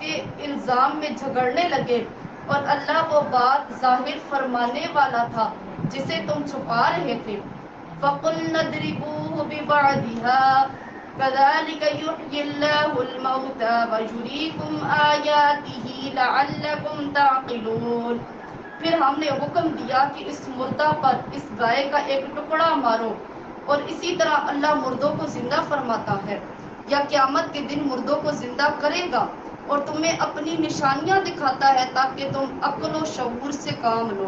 کے الزام میں جھگڑنے لگے اور اللہ وہ بات ظاہر فرمانے والا تھا جسے تم چھپا رہے تھے۔ فَقُلْنَا اضْرِبُوهُ بِبَعْضِهَا كَذَلِكَ يُحْيِي اللَّهُ الْمَوْتَى وَيُرِيكُمْ آيَاتِهِ لَعَلَّكُمْ تَعْقِلُونَ۔ پھر ہم نے حکم دیا کہ اس مردہ پر اس گائے کا ایک ٹکڑا مارو، اور اسی طرح اللہ مردوں کو زندہ فرماتا ہے، یا قیامت کے دن مردوں کو زندہ کرے گا اور تمہیں اپنی نشانیاں دکھاتا ہے تاکہ تم عقل و شعور سے کام لو۔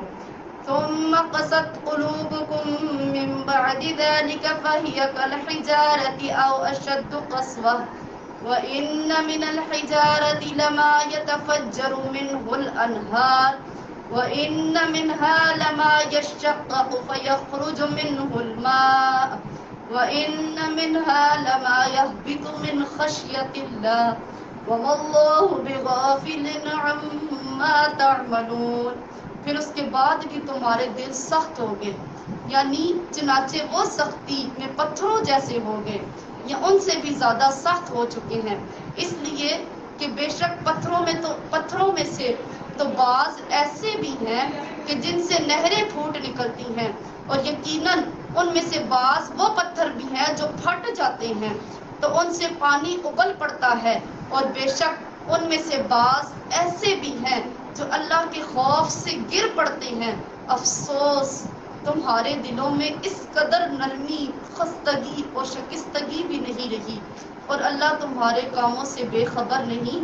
ثم قست قلوبكم من بعد ذلك فهي كالحجارة أو أشد قسوة وإن من الحجارة لما يتفجر منه الأنهار وإن منها لما يشقق فيخرج منه الماء وإن منها لما يهبط من خشية الله وما الله بغافل عما تعملون۔ پھر اس کے بعد بھی تمہارے دل سخت ہو گئے، یعنی چنانچہ وہ سختی میں پتھروں جیسے ہو گئے یا ان سے بھی زیادہ سخت ہو چکے ہیں، اس لیے کہ بے شک پتھروں میں سے تو بعض ایسے بھی ہیں کہ جن سے نہریں پھوٹ نکلتی ہیں، اور یقیناً ان میں سے بعض وہ پتھر بھی ہیں جو پھٹ جاتے ہیں تو ان سے پانی ابل پڑتا ہے، اور بے شک ان میں سے بعض ایسے بھی ہیں جو اللہ کے خوف سے گر پڑتے ہیں۔ افسوس تمہارے دلوں میں اس قدر نرمی، خستگی اور شکستگی بھی نہیں رہی، اور اللہ تمہارے کاموں سے بے خبر نہیں۔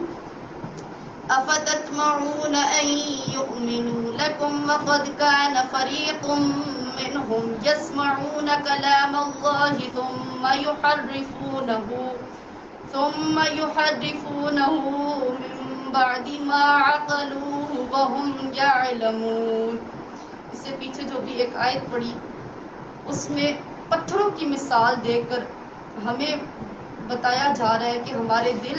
افتطمعون ان يؤمنوا لكم وقد كان فريق منهم يسمعون كلام الله ثم يحرفونه من بعد ما عقلوه وهم يعلمون۔ اس سے پیچھے جو بھی ایک آیت پڑھی اس میں پتھروں کی مثال دے کر ہمیں بتایا جا رہا ہے کہ ہمارے دل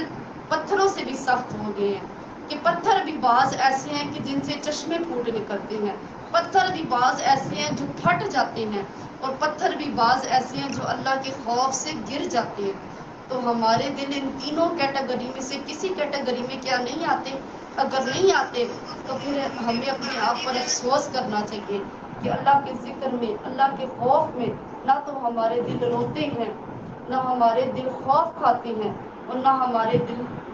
پتھروں سے بھی سخت ہو گئے ہیں، کہ پتھر بھی بعض ایسے ہیں کہ جن سے چشمے پھوٹ نکلتے ہیں، پتھر بھی بعض ایسے ہیں جو پھٹ جاتے ہیں، اور پتھر بھی بعض ایسے ہیں جو اللہ کے خوف سے گر جاتے ہیں۔ تو ہمارے دل ان تینوں کیٹیگری میں سے کسی کیٹیگری میں کیا نہیں آتے؟ اگر نہیں آتے تو پھر ہمیں اپنے آپ پر افسوس کرنا چاہیے کہ اللہ کے ذکر میں، اللہ کے خوف میں نہ تو ہمارے دل روتے ہیں، نہ ہمارے دل خوف کھاتے ہیں، اور نہ ہمارے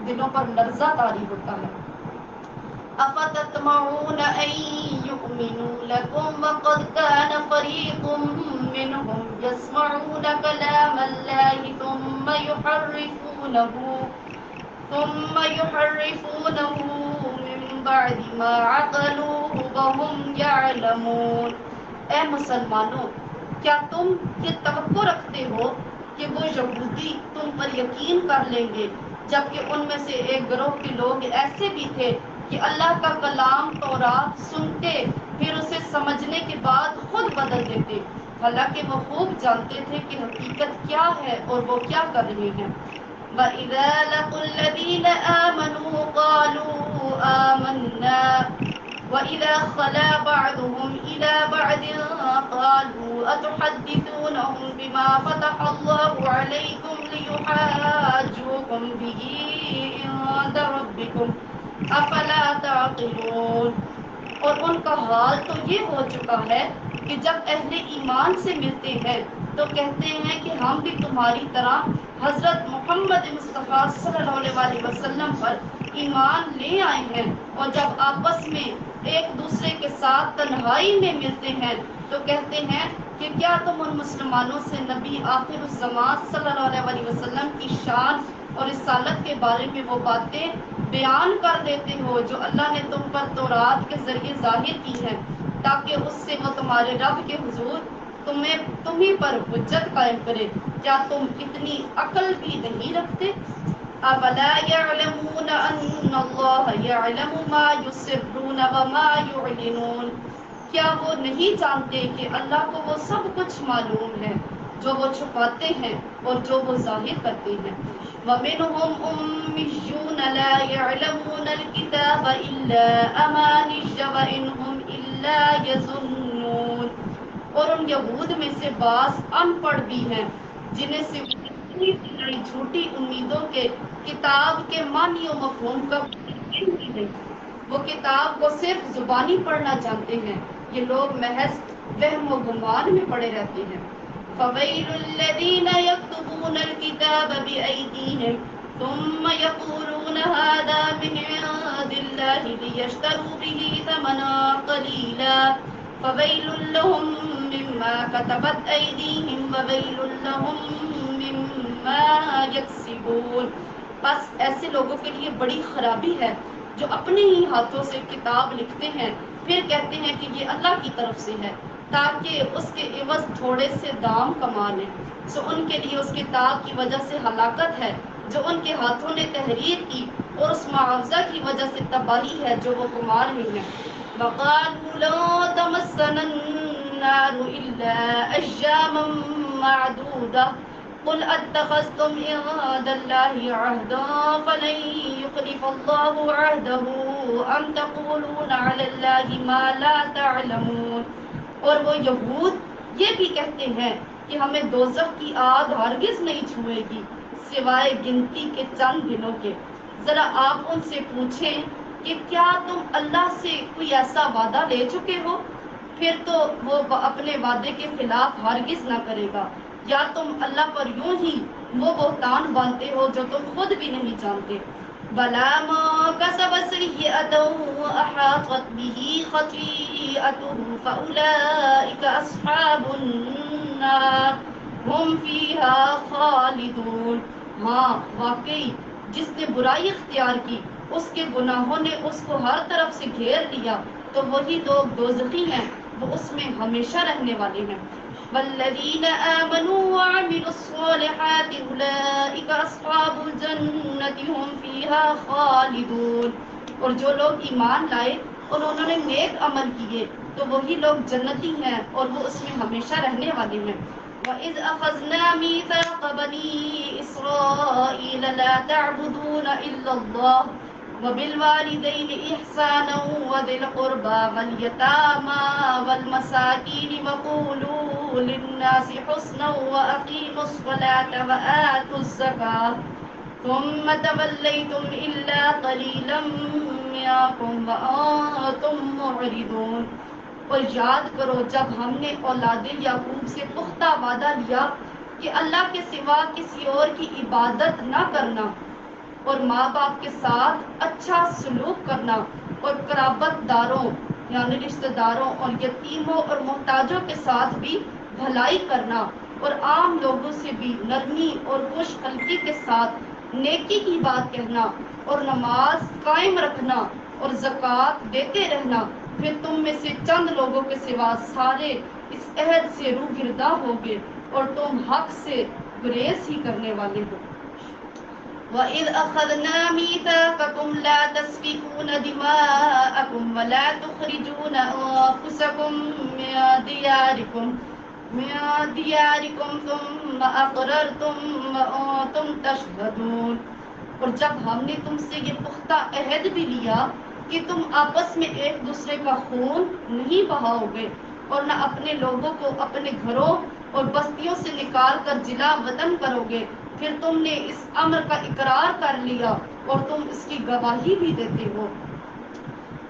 دلوں پر لرزہ طاری ہوتا ہے۔ افتطمعون ان يؤمنوا لكم وقد كان فريق منهم يسمعون كلام الله ثم يحرفونه من بعد ما عقلوه وهم يعلمون۔ اے مسلمانوں، کیا تم یہ توقع رکھتے ہو کہ وہ یہودی تم پر یقین کر لیں گے، جبکہ ان میں سے ایک گروہ کے لوگ ایسے بھی تھے کہ اللہ کا کلام تورات سنتے پھر اسے سمجھنے کے بعد خود بدل دیتے، حالانکہ وہ خوب جانتے تھے کہ حقیقت کیا ہے اور وہ کیا کر رہے ہیں۔ وَإِذَا لَقُوا الَّذِينَ آمَنُوا قَالُوا آمَنَّا وَإِذَا خَلَا بَعْضُهُمْ إِلَى بَعْضٍ قَالُوا أَتُحَدِّثُونَهُم بِمَا فَتَحَ اللَّهُ عَلَيْكُمْ لِيُحَاجُّوكُم بِهِ عِندَ رَبِّكُمْ افلا تعقلون۔ اور ان کا حال تو یہ ہو چکا ہے کہ جب اہل ایمان سے ملتے ہیں تو کہتے ہیں کہ ہم بھی تمہاری طرح حضرت محمد مصطفیٰ صلی اللہ علیہ وسلم پر ایمان لے آئے ہیں، اور جب آپس میں ایک دوسرے کے ساتھ تنہائی میں ملتے ہیں تو کہتے ہیں کہ کیا تم ان مسلمانوں سے نبی آخر الزمان صلی اللہ علیہ وسلم کی شان اور رسالت کے بارے میں وہ باتیں بیان کر دیتے ہو جو اللہ نے تم پر تورات کے ذریعے ظاہر کی ہیں، تاکہ اس سے وہ تمہارے رب کے حضور تمہیں پر حجت قائم کرے۔ کیا تم اتنی عقل بھی نہیں رکھتے؟ اولا يعلمون ان اللہ يعلم ما يسرون وما يعلنون۔ کیا وہ نہیں جانتے کہ اللہ کو وہ سب کچھ معلوم ہے جو وہ چھپاتے ہیں اور جو وہ ظاہر کرتے ہیں۔ وَمِنْهُمْ أُمِّيُّونَ لَا يَعْلَمُونَ الْكِتَابَ إِلَّا أَمَانِيَّ وَإِنْ هُمْ إِلَّا يَظُنُّونَ۔ اور ان یہود میں سے بعض ان پڑھ بھی ہیں جنہیں صرف جھوٹی امیدوں کے کتاب کے معنی و مفہوم کا بھی نہیں، وہ کتاب کو صرف زبانی پڑھنا جانتے ہیں، یہ لوگ محض وہم و گمان میں پڑے رہتے ہیں۔ فَوَيْلُ الَّذِينَ يَكْتُبُونَ الْكِتَابَ بِأَيْدِيهِمْ ثُمَّ يَقُولُونَ هَذَا مِنْ عِنْدِ اللَّهِ لِيَشْتَرُوا بِهِ ثَمَنًا قَلِيلًا فَوَيْلٌ لَّهُم مِّمَّا كَتَبَتْ أَيْدِيهِمْ وَوَيْلٌ لَّهُم مِّمَّا يَكْسِبُونَ۔ بس ایسے لوگوں کے لیے بڑی خرابی ہے جو اپنے ہی ہاتھوں سے کتاب لکھتے ہیں، پھر کہتے ہیں کہ یہ اللہ کی طرف سے ہے تاکہ اس کے عوض تھوڑے سے دام کما لیں، سو ان کے لیے اس کتاب کی وجہ سے ہلاکت ہے جو ان کے ہاتھوں نے تحریر کی، اور اس معاوضہ کی وجہ سے تباہی ہے جو وہ کما رہے ہیں۔ وَقَالُوا لَن تَمَسَّنَا النَّارُ إِلَّا أَيَّامًا مَّعْدُودَةً قُلْ أَتَّخَذْتُمْ عِندَ اللَّهِ عَهْدًا فَلَن يُخْلِفَ اللَّهُ عَهْدَهُ أَمْ تَقُولُونَ عَلَى اللَّهِ مَا لَا تَعْلَمُونَ۔ اور وہ یہود یہ بھی کہتے ہیں کہ ہمیں دوزخ کی آگ ہرگز نہیں چھوئے گی سوائے گنتی کے چند دنوں کے۔ ذرا آپ ان سے پوچھیں کہ کیا تم اللہ سے کوئی ایسا وعدہ لے چکے ہو؟ پھر تو وہ اپنے وعدے کے خلاف ہرگز نہ کرے گا، یا تم اللہ پر یوں ہی وہ بہتان باندھتے ہو جو تم خود بھی نہیں جانتے۔ بَلَىٰ مَن كَسَبَ سَيِّئَةً وَأَحَاطَتْ بِهِ خَطِيئَتُهُ فَأُولَٰئِكَ أَصْحَابُ النَّارِ هُمْ فِيهَا خَالِدُونَ۔ ہاں واقعی جس نے برائی اختیار کی اس کے گناہوں نے اس کو ہر طرف سے گھیر لیا، تو وہی لوگ دوزخی ہیں، وہ اس میں ہمیشہ رہنے والے ہیں۔ وَالَّذِينَ آمَنُوا وَعَمِلُوا الصَّالِحَاتِ أُولَٰئِكَ أَصْحَابُ الْجَنَّةِ هُمْ فِيهَا خَالِدُونَ۔ اور جو لوگ ایمان لائے اور انہوں نے نیک عمل کیے تو وہی لوگ جنتی ہیں اور وہ اس میں ہمیشہ رہنے والے ہیں۔ وَإِذْ أَخَذْنَا مِيثَاقَ بَنِي إِسْرَائِيلَ لَا تَعْبُدُونَ إِلَّا اللَّهَ وَبِالْوَالِدَيْنِ إِحْسَانًا وَذِي الْقُرْبَىٰ وَالْيَتَامَىٰ وَالْمَسَاكِينِ وَقُولُوا لِلنَّاسِ حُسْنًا وَأَقِيمُوا الصَّلَاةَ وَآتُوا الزَّكَاةَ ثُمَّ تَوَلَّيْتُمْ إِلَّا قَلِيلًا مِّنكُمْ وَأَنتُم مُّعْرِضُونَ۔ اور یاد کرو جب ہم نے اولاد یعقوب سے پختہ وعدہ لیا کہ اللہ کے سوا کسی اور کی عبادت نہ کرنا، اور ماں باپ کے ساتھ اچھا سلوک کرنا، اور قرابت داروں یعنی رشتہ داروں اور یتیموں اور محتاجوں کے ساتھ بھی بھلائی کرنا، اور عام لوگوں سے بھی نرمی اور خوش خلقی کے ساتھ نیکی کی بات کہنا، اور نماز قائم رکھنا اور زکوٰۃ دیتے رہنا، پھر تم میں سے چند لوگوں کے سوا سارے اس عہد سے روگرداں ہوگے اور تم حق سے گریز ہی کرنے والے ہو۔ وَإِذْ أَخَذْنَا مِيثَاقَكُمْ لَا تَسْفِكُونَ دِمَاءَكُمْ وَلَا تُخْرِجُونَ أَنفُسَكُم مِّن دِيَارِكُمْ ثُمَّ أَقْرَرْتُمْ وَأَنتُمْ تَشْهَدُونَ۔ اور جب ہم نے تم سے یہ پختہ عہد بھی لیا کہ تم آپس میں ایک دوسرے کا خون نہیں بہاؤ گے اور نہ اپنے لوگوں کو اپنے گھروں اور بستیوں سے نکال کر جلا وطن کرو گے، پھر تم نے اس امر کا اقرار کر لیا اور تم اس کی گواہی بھی دیتے ہو۔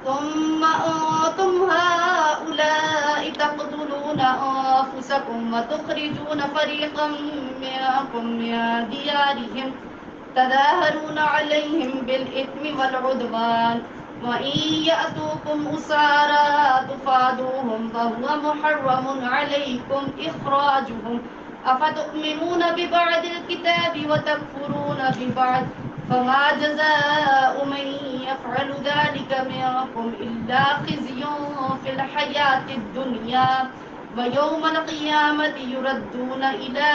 ثم أنتم هؤلاء تقتلون أنفسكم وتخرجون فريقا منكم من ديارهم تظاهرون عليهم بالإثم والعدوان وإن يأتوكم أسارى تفادوهم فهو محرم عليكم إخراجهم أفتؤمنون ببعض الكتاب وتكفرون ببعض فما جزاء من يفعل ذلك منكم إلا خزي في الحياة الدنيا ويوم القيامة يردون إلى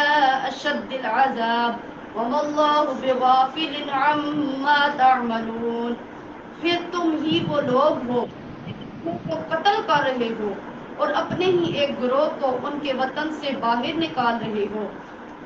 أشد العذاب وما الله بغافل عما تعملون۔ پھر تم ہی وہ لوگ ہو کو قتل کر رہے ہو اور اپنے ہی ایک گروہ کو ان کے وطن سے باہر نکال رہے ہو،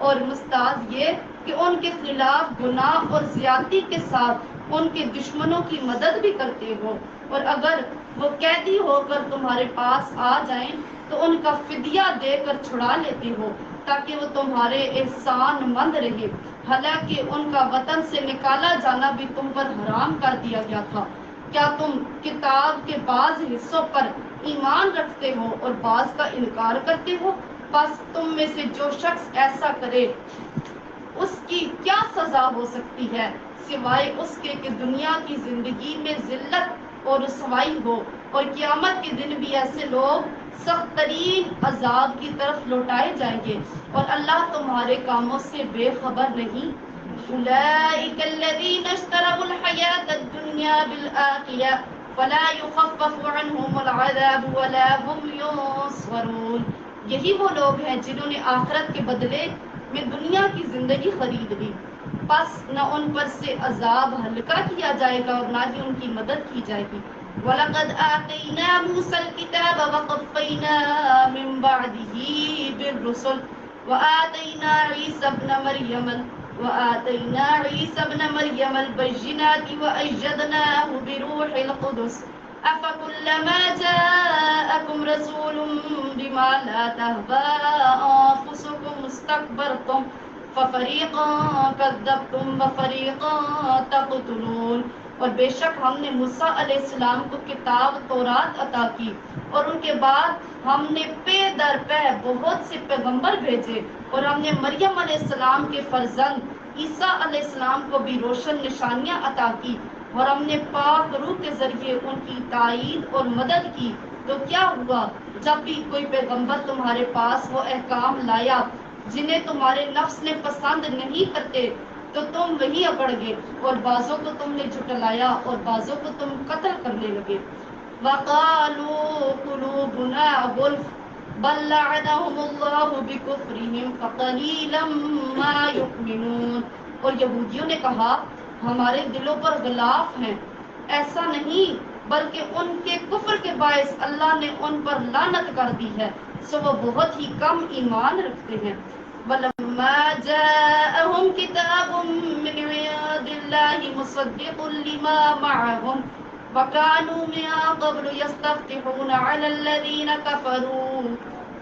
اور مستعد یہ کہ ان کے خلاف گناہ اور زیادتی کے ساتھ ان کے دشمنوں کی مدد بھی کرتے ہو، اور اگر وہ قیدی ہو کر تمہارے پاس آ جائیں تو ان کا فدیہ دے کر چھڑا لیتے ہو تاکہ وہ تمہارے احسان مند رہے، حالانکہ ان کا وطن سے نکالا جانا بھی تم پر حرام کر دیا گیا تھا، کیا تم کتاب کے بعض حصوں پر ایمان رکھتے ہو اور بعض کا انکار کرتے ہو؟ بس تم میں سے جو شخص ایسا کرے اس کی کیا سزا ہو سکتی ہے سوائے اس کے کہ دنیا کی زندگی میں ذلت اور رسوائی ہو، اور قیامت کے دن بھی ایسے لوگ سخت ترین عذاب کی طرف لوٹائے جائیں گے، اور اللہ تمہارے کاموں سے بے خبر نہیں۔ أولئك الذين اشتروا الحياة الدنيا بالآخرة فلا يخفف عنهم العذاب ولا هم ينصرون۔ یہی وہ لوگ ہیں جنہوں نے آخرت کے بدلے میں دنیا کی زندگی خرید لی، پس نہ ان پر سے عذاب ہلکا کیا جائے گا اور نہ ہی ان کی مدد کی جائے گی۔ وَلَقَدْ آتَيْنَا مُوسَى الْكِتَابَ وَقَفَّيْنَا مِن بَعْدِهِ بِالرُّسُلِ وَآتَيْنَا عِيسَى ابْنَ مَرْيَمَ الْبَيِّنَاتِ وَأَيَّدْنَاهُ بِرُوحِ الْقُدُسِ أَفَكُلَّمَا جَاءَكُمْ رَسُولٌ بِمَا لَا تَهْوَىٰ أَنفُسُكُمُ اسْتَكْبَرْتُمْ فَفَرِيقًا كَذَّبْتُمْ وَفَرِيقًا تَقْتُلُونَ۔ اور بے شک ہم نے موسیٰ علیہ السلام کو کتاب تورات عطا کی، اور ان کے بعد ہم نے پے در پے بہت سے پیغمبر بھیجے، اور ہم نے مریم علیہ السلام کے فرزند عیسیٰ علیہ السلام کو بھی روشن نشانیاں عطا کی، اور ہم نے پاک روح کے ذریعے ان کی تائید اور مدد کی۔ تو کیا ہوا جب بھی کوئی پیغمبر تمہارے پاس وہ احکام لایا جنہیں تمہارے نفس نے پسند نہیں کرتے، تو تم وہی اکڑ گئے، اور بعضوں کو تم نے جھٹلایا اور بعضوں کو تم قتل کرنے لگے۔ وَقَالُوا قُلُوبُنَا غُلْفٌ بَل لَّعَنَهُمُ اللَّهُ بِكُفْرِهِمْ فَقَلِيلًا مَا يُؤْمِنُونَ۔ اور یہودیوں نے کہا ہمارے دلوں پر غلاف ہیں، ایسا نہیں بلکہ ان کے کفر کے باعث اللہ نے ان پر لعنت کر دی ہے، سو وہ بہت ہی کم ایمان رکھتے ہیں۔ وَلَمَّا جَاءَهُمْ كِتَابٌ مِّنْ عِندِ اللَّهِ مُصَدِّقٌ لِّمَا مَعَهُمْ وَكَانُوا مِن قَبْلُ يَسْتَفْتِحُونَ عَلَى الَّذِينَ كَفَرُوا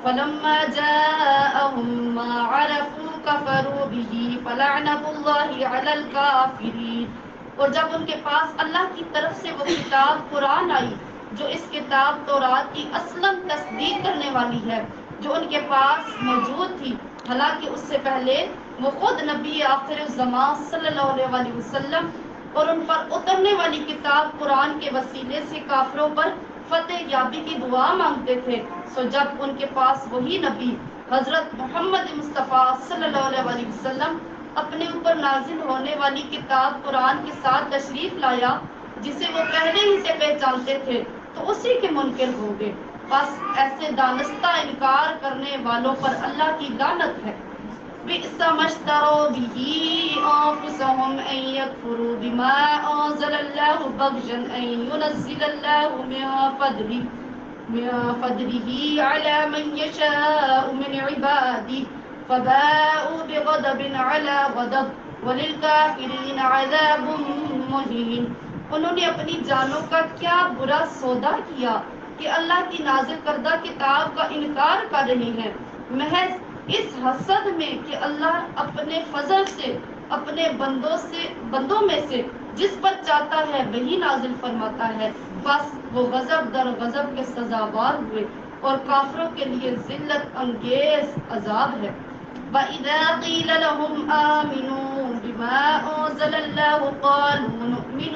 فَلَمَّا جَاءَهُم مَّا عَرَفُوا كَفَرُوا بِهِ فَلَعْنَةُ اللَّهِ عَلَى الْكَافِرِينَ۔ اور جب ان کے پاس اللہ کی طرف سے وہ کتاب قرآن آئی جو اس کتاب تورات کی اصلاً تصدیق کرنے والی ہے، جو ان کے پاس موجود تھی، حالانکہ اس سے پہلے وہ خود نبی آخر الزمان صلی اللہ علیہ وسلم اور ان پر اترنے والی کتاب قرآن کے وسیلے سے کافروں پر فتح یابی کی دعا مانگتے تھے، سو جب ان کے پاس وہی نبی حضرت محمد مصطفیٰ صلی اللہ علیہ وسلم اپنے اوپر نازل ہونے والی کتاب قرآن کے ساتھ تشریف لایا جسے وہ پہلے ہی سے پہچانتے تھے، تو اسی کے منکر ہو گئے۔ بس ایسے دانستہ انکار کرنے والوں پر اللہ کی لعنت ہے۔ بئس ما اشتروا به أنفسهم أن يكفروا بما أنزل الله بغيا أن ينزل الله من فضله على من يشاء من عباده فباءوا بغضب على غضب وللكافرين عذاب مهين۔ انہوں نے اپنی جانوں کا کیا برا سودا کیا کہ اللہ کی نازل کردہ کتاب کا انکار کر رہے ہیں، محض اس حسد میں کہ اللہ اپنے فضل سے اپنے بندوں میں سے جس پر چاہتا ہے وہی نازل فرماتا ہے، بس وہ غضب در غضب کے سزاوار ہوئے، اور کافروں کے لیے ذلت انگیز عذاب ہے۔ وَإِذَا قِيلَ لَهُمْ آمِنُوا بِمَا أُنزِلَ اللَّهُ قَالُوا نُؤْمِنُ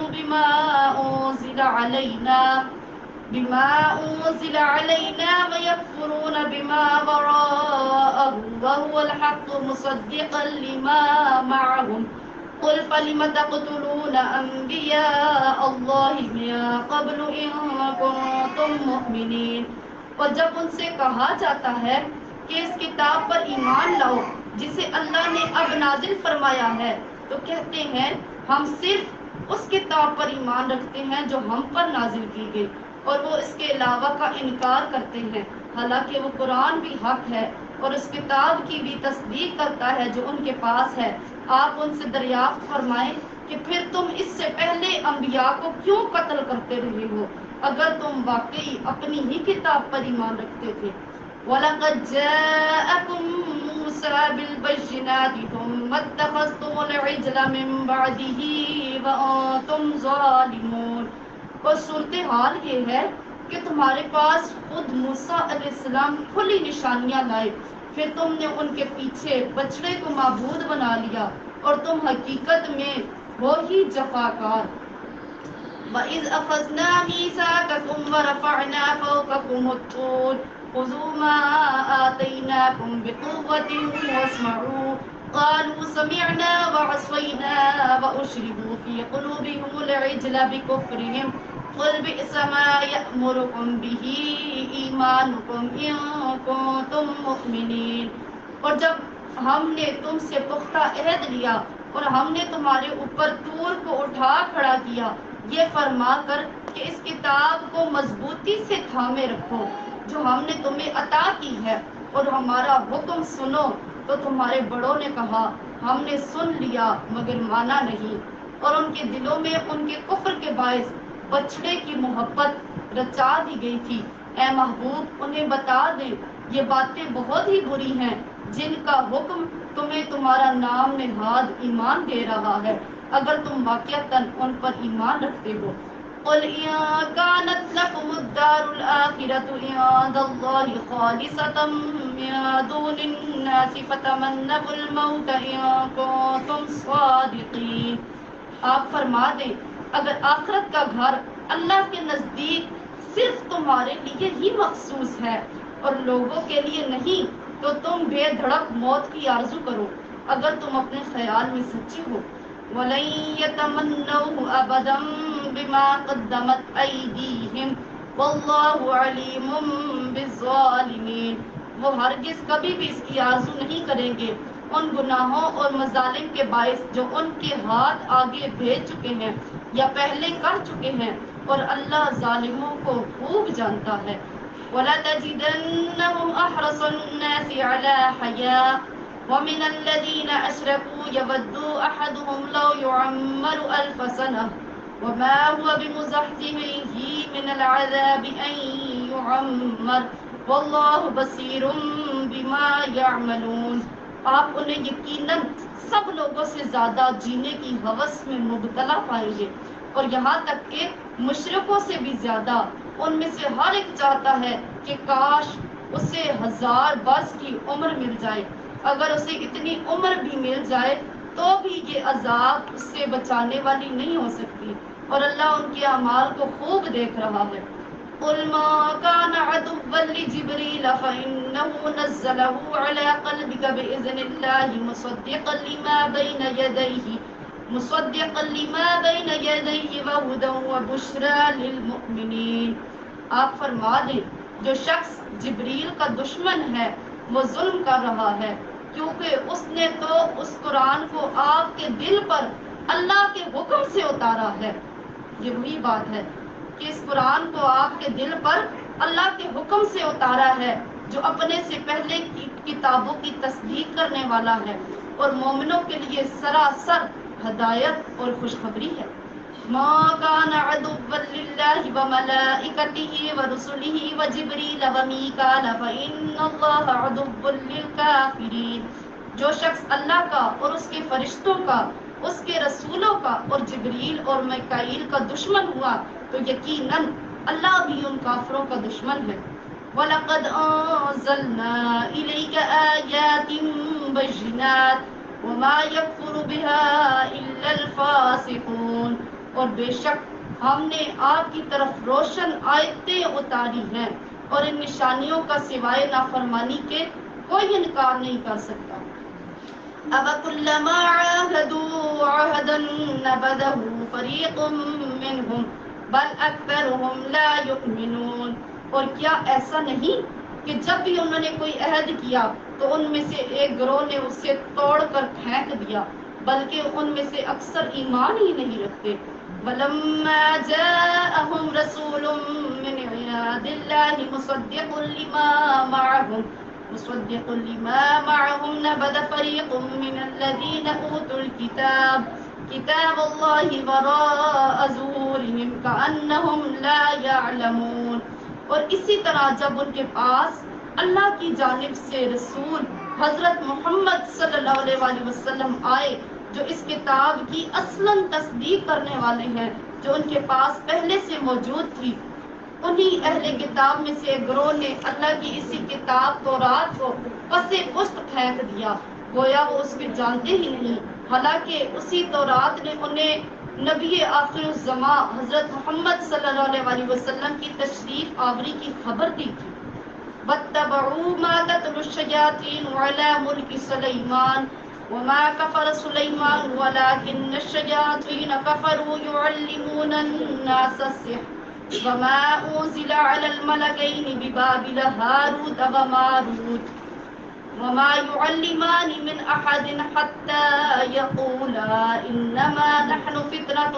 بما أنزل علينا ويكفرون بما وراءه وهو الحق مصدقا لما معهم قل فلم تقتلون أنبياء الله من قبل إن كنتم مؤمنين۔ اور جب ان سے کہا جاتا ہے کہ اس کتاب پر ایمان لاؤ جسے اللہ نے اب نازل فرمایا ہے، تو کہتے ہیں ہم صرف اس کتاب پر ایمان رکھتے ہیں جو ہم پر نازل کی گئی، اور وہ اس کے علاوہ کا انکار کرتے ہیں، حالانکہ وہ قرآن بھی حق ہے اور اس کتاب کی بھی تصدیق کرتا ہے جو ان کے پاس ہے۔ آپ ان سے دریافت فرمائیں کہ پھر تم اس سے پہلے انبیاء کو کیوں قتل کرتے رہے ہو اگر تم واقعی اپنی ہی کتاب پر ایمان رکھتے تھے۔ وَلَقَدْ جَاءَكُم مُوسَىٰ بِالْبَيِّنَاتِ ثُمَّ اتَّخَذْتُمُ الْعِجْلَ مِن بَعْدِهِ وَأَنتُمْ ظَالِمُونَ۔ اور صورتحال یہ ہے کہ تمہارے پاس خود موسیٰ علیہ السلام کھلی نشانیاں لائے، پھر تم نے ان کے پیچھے بچڑے کو معبود بنا لیا اور تم حقیقت میں ہو ہی جفاکار۔ وَإِذْ أَخَذْنَا مِيثَاقَكُمْ وَرَفَعْنَا فَوْقَكُمُ الطُّورَ خُذُوا مَا آتَيْنَاكُمْ بِقُوَّةٍ وَاسْمَعُوا قَالُوا سَمِعْنَا وَعَصَيْنَا وَأُشْرِبُوا فِي قُلُوبِهِمُ الْعِجْلَ بِكُفْرِهِمْ قُلْ بِئْسَ مَا يَأْمُرُكُمْ بِهِ إِيمَانُكُمْ إِن كُنتُم مُّؤْمِنِينَ۔ اور جب ہم نے تم سے پختہ عہد لیا اور ہم نے تمہارے اوپر طور کو اٹھا کھڑا کیا، یہ فرما کر کہ اس کتاب کو مضبوطی سے تھامے رکھو جو ہم نے تمہیں عطا کی ہے، اور ہمارا حکم سنو، تو تمہارے بڑوں نے کہا ہم نے سن لیا مگر مانا نہیں، اور ان کے دلوں میں ان کے کفر کے باعث بچڑے کی محبت رچا دی گئی تھی۔ اے محبوب انہیں بتا دیں یہ باتیں بہت ہی بری ہیں جن کا حکم تمہیں تمہارا نام نہاد ایمان دے رہا ہے، اگر تم واقعتاً ان پر ایمان رکھتے ہو۔ قُلْ إِن كَانَتْ لَكُمُ الدَّارُ الْآخِرَةُ عِندَ اللَّهِ خَالِصَةً مِّن دُونِ النَّاسِ فَتَمَنَّوُا الْمَوْتَ إِن كُنتُمْ صَادِقِينَ۔ آپ فرما دیں اگر آخرت کا گھر اللہ کے نزدیک صرف تمہارے لیے ہی مخصوص ہے اور لوگوں کے لیے نہیں، تو تم بے دھڑک موت کی آرزو کرو اگر تم اپنے خیال میں سچے ہو۔ وَلَن يَتَمَنَّوْهُ أَبَدًا بِمَا قَدَّمَتْ أَيْدِيهِمْ وَاللَّهُ عَلِيمٌ بِالظَّالِمِينَ۔ وہ ہرگز کبھی بھی اس کی آرزو نہیں کریں گے ان گناہوں اور مظالم کے باعث جو ان کے ہاتھ آگے بھیج چکے ہیں یا پہلے کر چکے ہیں، اور اللہ ظالموں کو خوب جانتا ہے۔ وَلَتَجِدَنَّهُمْ أَحْرَصَ النَّاسِ عَلَى حَيَاةٍ وَمِنَ الَّذِينَ أَشْرَكُوا يَوَدُّ أَحَدُهُمْ لَوْ يُعَمَّرُ أَلْفَ سَنَةٍ وَمَا هُوَ بِمُزَحْزِحِهِ مِنَ الْعَذَابِ أَن يُعَمَّرَ وَاللَّهُ بَصِيرٌ بِمَا يَعْمَلُونَ۔ آپ انہیں یقیناً سب لوگوں سے زیادہ جینے کی ہوس میں مبتلا پائیں گے، اور یہاں تک کہ مشرکوں سے بھی زیادہ ان میں سے ہر ایک چاہتا ہے کہ کاش اسے 1000 برس کی عمر مل جائے، اگر اسے اتنی عمر بھی مل جائے تو بھی یہ عذاب اس سے بچانے والی نہیں ہو سکتی، اور اللہ ان کے اعمال کو خوب دیکھ رہا ہے۔ قُلْ مَا كَانَ عَدُوًّا لِجِبْرِيلَ فَإِنَّهُ نَزَّلَهُ عَلَى قَلْبِكَ بِإِذْنِ اللَّهِ مُصَدِّقًا لِمَا بَيْنَ يَدَيْهِ وَهُدًى وَبُشْرَى لِلْمُؤْمِنِينَ۔ آپ فرما دیں جو شخص جبریل کا دشمن ہے وہ ظلم کر رہا ہے، کیونکہ اس نے تو اس قرآن کو آپ کے دل پر اللہ کے حکم سے اتارا ہے۔ یہ وہی بات ہے کہ اس قرآن کو آپ کے دل پر اللہ کے حکم سے اتارا ہے جو اپنے سے پہلے کی کتابوں کی تصدیق کرنے والا ہے، اور مومنوں کے لیے سراسر ہدایت اور خوشخبری ہے۔ ما كان عدوا لله وملائكته ورسله وجبريل وميكال فإن الله عدو للكافرين۔ جو شخص اللہ کا اور اس کے فرشتوں کا، اس کے رسولوں کا اور جبریل اور میکائیل کا دشمن ہوا تو یقیناً اللہ بھی ان کافروں کا دشمن ہے۔ وَلَقَدْ أَنزَلْنَا إِلَيْكَ آيَاتٍ بَيِّنَاتٍ وَمَا يَكْفُرُ بِهَا إِلَّا الْفَاسِقُونَ۔ اور بے شک ہم نے آپ کی طرف روشن آیتیں اتاری ہیں، اور ان نشانیوں کا سوائے نافرمانی کے کوئی انکار نہیں کر سکتا۔ أَفَكُلَّمَا عَاهَدُوا عَهْدًا نَبَذَهُ فَرِيقٌ مِّنْهُمْ بَلْ أَكْثَرُهُمْ لَا يُؤْمِنُونَ۔ اور کیا ایسا نہیں کہ جب بھی انہوں نے کوئی عہد کیا تو ان میں سے ایک گروہ نے اسے توڑ کر پھینک دیا، بلکہ ان میں سے اکثر ایمان ہی نہیں رکھتے۔ وَلَمَّا جَاءَهُمْ رَسُولٌ مِّنْ عِندِ اللَّهِ مُصَدِّقٌ لِمَا مَعَهُمْ نَبَذَ فَرِيقٌ مِّنَ الَّذِينَ أُوتُوا الْكِتَابَ كِتَابَ اللَّهِ وَرَاءَ ظُهُورِهِمْ كَأَنَّهُمْ لَا يَعْلَمُونَ۔ اور اسی طرح جب ان کے پاس اللہ کی جانب سے رسول حضرت محمد صلی اللہ علیہ وسلم آئے جو اس کتاب کی اصلاً تصدیق کرنے والے ہیں جو ان کے پاس پہلے سے موجود تھی۔ انہی اہل کتاب میں سے گروہ نے اللہ کی اسی کتاب تورات کو پس پشت پھینک دیا، گویا وہ اس کو جانتے ہی نہیں، حالانکہ اسی تورات نے انہیں نبی آخر الزماں حضرت محمد صلی اللہ علیہ وسلم کی تشریف آوری کی خبر دی تھی۔ وَاتَّبَعُوا مَا تَتْلُو الشَّيَاطِينُ عَلَى مُلْكِ سُلَيْمَانَ وَمَا كَفَرَ سُلَيْمَانُ وَلَٰكِنَّ الشَّيَاطِينَ كَفَرُوا يُعَلِّمُونَ النَّاسَ السِّحْرَ وَمَا أُنزِلَ عَلَى الْمَلَكَيْنِ بِبَابِلَ هَارُوتَ وَمَارُوتَ وَمَا يُعَلِّمَانِ مِنْ أَحَدٍ حَتَّىٰ يَقُولَا إِنَّمَا نَحْنُ فِتْنَةٌ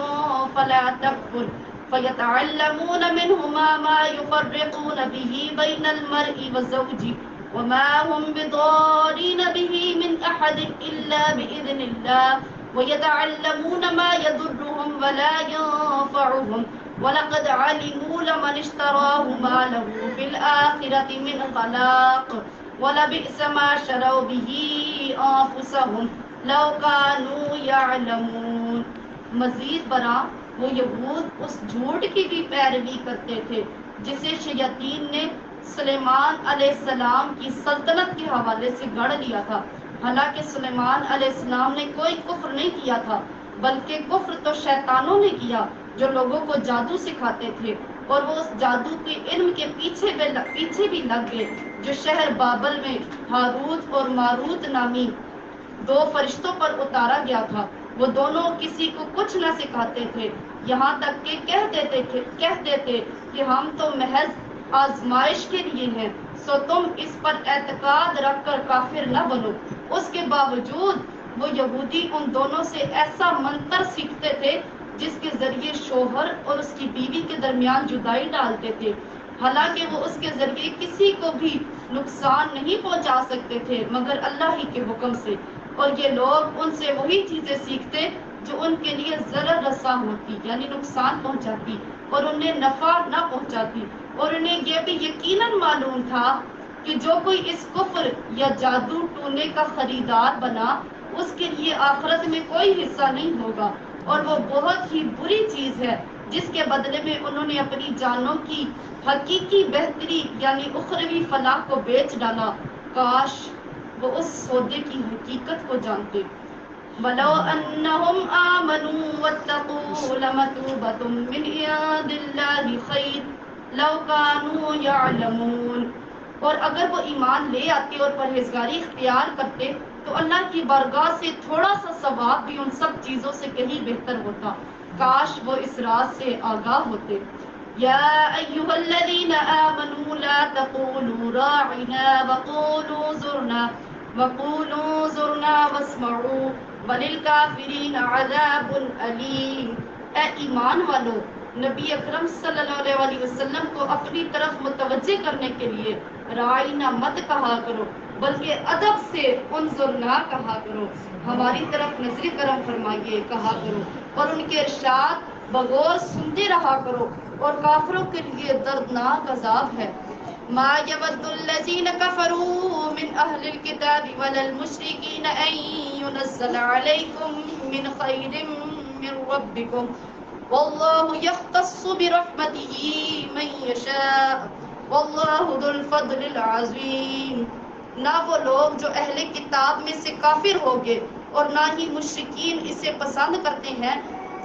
فَلَا تَكْفُرْ فَيَتَعَلَّمُونَ مِنْهُمَا مَا يُفَرِّقُونَ بِهِ بَيْنَ الْمَرْءِ وَزَوْجِهِ وَمَا هُمْ بِضَارِّينَ بِهِ مِنْ أَحَدٍ إِلَّا بِإِذْنِ اللَّهِ وَيَتَعَلَّمُونَ مَا يَضُرُّهُمْ وَلَا يَنفَعُهُمْ وَلَقَدْ عَلِمُوا لَمَنِ اشْتَرَاهُ مَا لَهُ فِي الْآخِرَةِ مِنْ خَلَاقٍ وَلَبِئْسَ مَا شَرَوْا بِهِ أَنفُسَهُمْ لَوْ كَانُوا يَعْلَمُونَ۔ مزید برآں وہ یہود اس جھوٹ کی بھی پیروی کرتے تھے جسے شیاطین نے سلیمان علیہ السلام کی سلطنت کے حوالے سے گڑھ لیا تھا، حالانکہ سلیمان علیہ السلام نے کوئی کفر نہیں کیا تھا، بلکہ کفر تو شیطانوں نے کیا جو لوگوں کو جادو سکھاتے تھے، اور وہ اس جادو کے علم کے پیچھے بھی لگ گئے جو شہر بابل میں ہاروت اور ماروت نامی دو فرشتوں پر اتارا گیا تھا۔ وہ دونوں کسی کو کچھ نہ سکھاتے تھے، یہاں تک کہ کہہ دیتے کہ ہم تو محض آزمائش کے لیے ہیں، سو تم اس پر اعتقاد رکھ کر کافر نہ بنو۔ اس کے باوجود وہ یہودی ان دونوں سے ایسا منتر سیکھتے تھے جس کے ذریعے شوہر اور اس کی بیوی کے درمیان جدائی ڈالتے تھے، حالانکہ وہ اس کے ذریعے کسی کو بھی نقصان نہیں پہنچا سکتے تھے مگر اللہ ہی کے حکم سے، اور یہ لوگ ان سے وہی چیزیں سیکھتے جو ان کے لیے ضرر رساں ہوتی، یعنی نقصان پہنچاتی، اور انہیں نفع نہ پہنچاتی، اور انہیں یہ بھی یقیناً معلوم تھا کہ جو کوئی اس کفر یا جادو ٹونے کا خریدار بنا اس کے لیے آخرت میں کوئی حصہ نہیں ہوگا، اور وہ بہت ہی بری چیز ہے جس کے بدلے میں انہوں نے اپنی جانوں کی حقیقی بہتری یعنی اخروی فلاح کو بیچ ڈالا۔ کاش وہ اس سودے کی حقیقت کو جانتے۔ وَلَوْ أَنَّهُمْ آمَنُوا وَاتَّقُوا لَمَثُوبَةٌ مِّنْ عِندِ اللَّهِ خَيْرٌ لَوْ كَانُوا يَعْلَمُونَ۔ اور اگر وہ ایمان لے آتے اور پرہیزگاری اختیار کرتے تو اللہ کی بارگاہ سے تھوڑا سا ثواب بھی ان سب چیزوں سے کہیں بہتر ہوتا، کاش وہ اس راز سے آگاہ ہوتے۔ یا ایھا الذین آمنوا لا تقولوا راعنا وقولوا زرنا واسمعوا وللکافرین عذاب علیم۔ اے ایمان والو، نبی اکرم صلی اللہ علیہ وسلم کو اپنی طرف متوجہ کرنے کے لیے راعینا مت کہا کرو بلکہ ادب سے انظرنا کہا کرو، ہماری طرف نظر کرم فرمائیے کہا کرو، اور ان کے ارشاد بغور سنتے رہا کرو، اور کافروں کے لیے دردناک عذاب ہے۔ ما يود الذين كفروا من أهل الكتاب ولا المشركين أن ينزل عليكم من خير من ربكم والله يختص برحمته من يشاء والله ذو الفضل العظيم۔ نہ وہ لوگ جو اہل کتاب میں سے کافر ہوگے اور نہ ہی مشرکین اسے پسند کرتے ہیں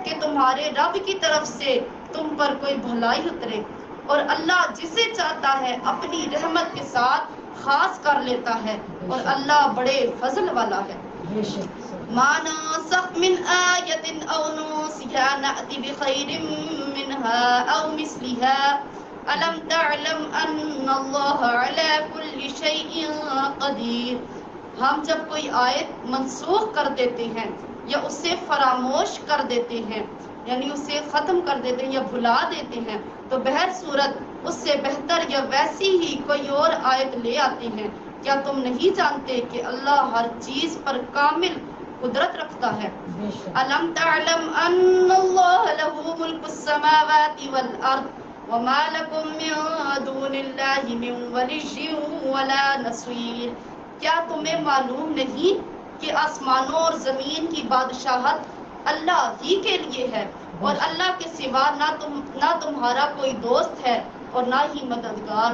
کہ تمہارے رب کی طرف سے تم پر کوئی بھلائی اترے، اور اللہ جسے چاہتا ہے اپنی رحمت کے ساتھ خاص کر لیتا ہے، اور اللہ بڑے فضل والا ہے۔ ما ننسخ من آیت او ننسها نأتی بخیر منها او مثلها الم تعلم ان اللہ علی کل شیء قدیر۔ ہم جب کوئی آیت منسوخ کر دیتے ہیں یا اسے فراموش کر دیتے ہیں، یعنی اسے ختم کر دیتے ہیں یا بھلا دیتے ہیں، تو بہر صورت اس سے بہتر یا ویسی ہی کوئی اور آیت لے آتے ہیں۔ کیا تم نہیں جانتے کہ اللہ ہر چیز پر کامل قدرت رکھتا ہے؟ الم تعلم ان اللہ له ملک السماوات والارض وما لكم من دون اللہ من ولی ولا نصیر۔ کیا تمہیں معلوم نہیں کہ آسمانوں اور زمین کی بادشاہت اللہ ہی کے لیے ہے اور اللہ کے سوا نہ تمہارا کوئی دوست ہے اور نہ ہی مددگار.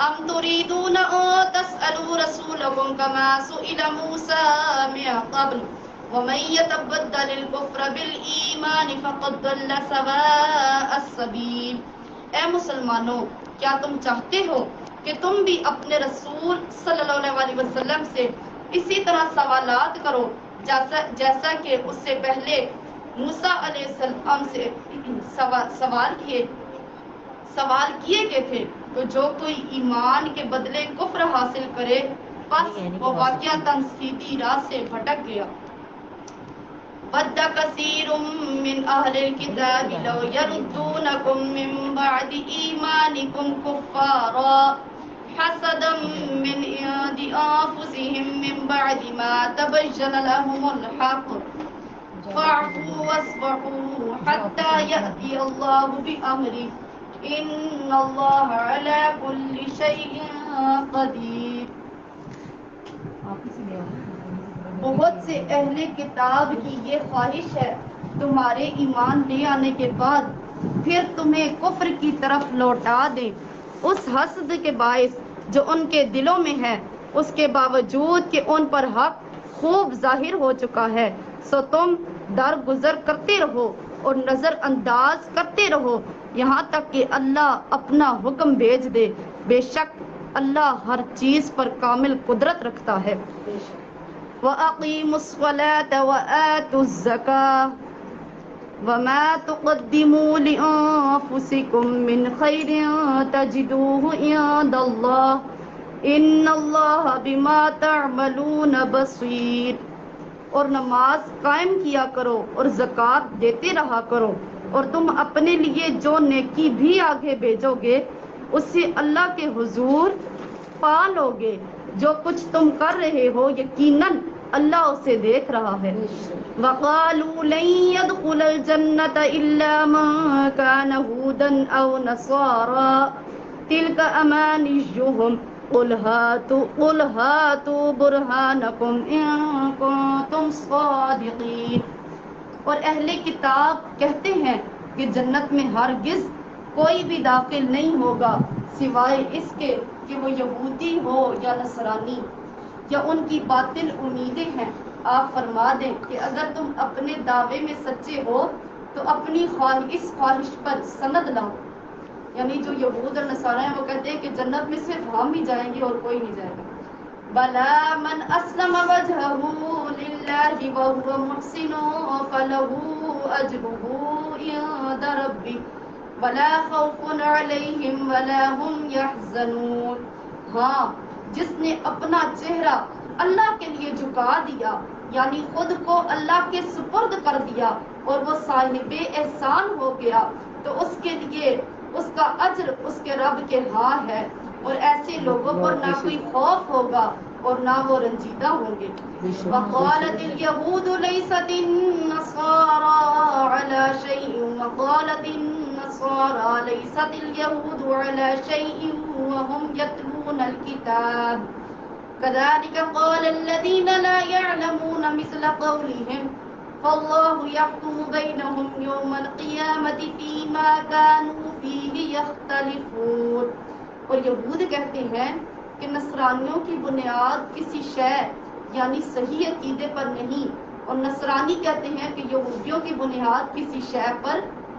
ام تريدون ان تسألوا رسولكم كما سئل موسى من قبل ومن يتبدل الكفر بالإيمان فقد ضل سواء السبيل. اے مسلمانوں، کیا تم چاہتے ہو کہ تم بھی اپنے رسول صلی اللہ علیہ وسلم سے اسی طرح سوالات کرو جیسا کہ اس سے پہلے موسیٰ علیہ السلام سے سوال کیے گئے تھے؟ تو جو کوئی ایمان کے بدلے کفر حاصل کرے بس وہ واقعتاً سیدھی راہ سے بھٹک گیا. وَدَّ كَثِيرٌ مِّنْ أَهْلِ الْكِتَابِ لَوْ يَرُدُّونَكُم مِّن بَعْدِ إِيمَانِكُمْ كُفَّارًا حَسَدًا مِّنْ عِندِ أَنفُسِهِم مِّن بَعْدِ مَا تَبَيَّنَ لَهُمُ الْحَقُّ فَاعْفُوا وَاصْفَحُوا حَتَّىٰ يَأْتِيَ اللَّهُ بِأَمْرِهِ إِنَّ اللَّهَ عَلَىٰ كُلِّ شَيْءٍ قَدِيرٌ. بہت سے اہل کتاب کی یہ خواہش ہے تمہارے ایمان لے آنے کے بعد پھر تمہیں کفر کی طرف لوٹا دیں اس حسد کے باعث جو ان کے دلوں میں ہے، اس کے باوجود کہ ان پر حق خوب ظاہر ہو چکا ہے. سو تم درگزر کرتے رہو اور نظر انداز کرتے رہو یہاں تک کہ اللہ اپنا حکم بھیج دے. بے شک اللہ ہر چیز پر کامل قدرت رکھتا ہے. وَأَقِيمُوا الصَّلَاةَ وَآتُوا الزَّكَاةَ وَمَا تُقَدِّمُوا لِأَنفُسِكُم مِّنْ خَيْرٍ تَجِدُوهُ عِندَ اللَّهِ إِنَّ اللَّهَ بِمَا تَعْمَلُونَ بَصِيرٌ. اور نماز قائم کیا کرو اور زکوٰۃ دیتے رہا کرو اور تم اپنے لیے جو نیکی بھی آگے بھیجو گے اسے اللہ کے حضور پا لو گے. جو کچھ تم کر رہے ہو یقیناً اللہ اسے دیکھ رہا ہے. وَقَالُوا لَن يَدْخُلَ الْجَنَّةَ إِلَّا مَن كَانَ هُودًا أَوْ نَصَارَىٰ تِلْكَ أَمَانِيُّهُمْ قُلْ هَاتُوا بُرْهَانَكُمْ إِن كُنتُمْ صَادِقِينَ. اور اہل کتاب کہتے ہیں کہ جنت میں ہرگز کوئی بھی داخل نہیں ہوگا سوائے اس کے کہ وہ یہودی ہو یا نصرانی یا ان کی باطل امیدیں ہیں. آپ فرما دیں کہ اگر تم اپنے دعوے میں سچے ہو تو اپنی اس خواہش پر سند لاؤ. یعنی جو یہود اور نصارہ ہیں وہ کہتے ہیں کہ جنت میں صرف ہم ہی جائیں گے اور کوئی نہیں جائے گا. بَلَىٰ مَنْ أَسْلَمَ وَجْهَهُ لِلَّهِ وَهُوَ مُحْسِنٌ فَلَهُ أَجْرُهُ عِندَ رَبِّهِ وَلَا خَوْفٌ عَلَيْهِمْ وَلَا هُمْ يَحْزَنُونَ. ہاں، جس نے اپنا چہرہ اللہ کے لیے جھکا دیا یعنی خود کو اللہ کے سپرد کر دیا اور وہ صاحب احسان ہو گیا تو اس کے لیے اس کا اجر اس کے رب کے ہاں ہے اور ایسے لوگوں پر نہ کوئی خوف ہوگا اور نہ وہ رنجیدہ ہوں گے. وقالت اليهود ليست النصارى على شيء وقالت النصارى ليست اليهود على شيء وهم يتلون الكتاب كذلك قال الذين لا يعلمون مثل قولهم فالله يحكم بينهم يوم القيامة فيما كانوا فيه يختلفون. اور یہود کہتے ہیں کہ نصرانیوں کی بنیاد کسی شے یعنی صحیح عقیدے پر نہیں اور نصرانی کہتے ہیں کہ یہودیوں کی بنیاد کسی شے پر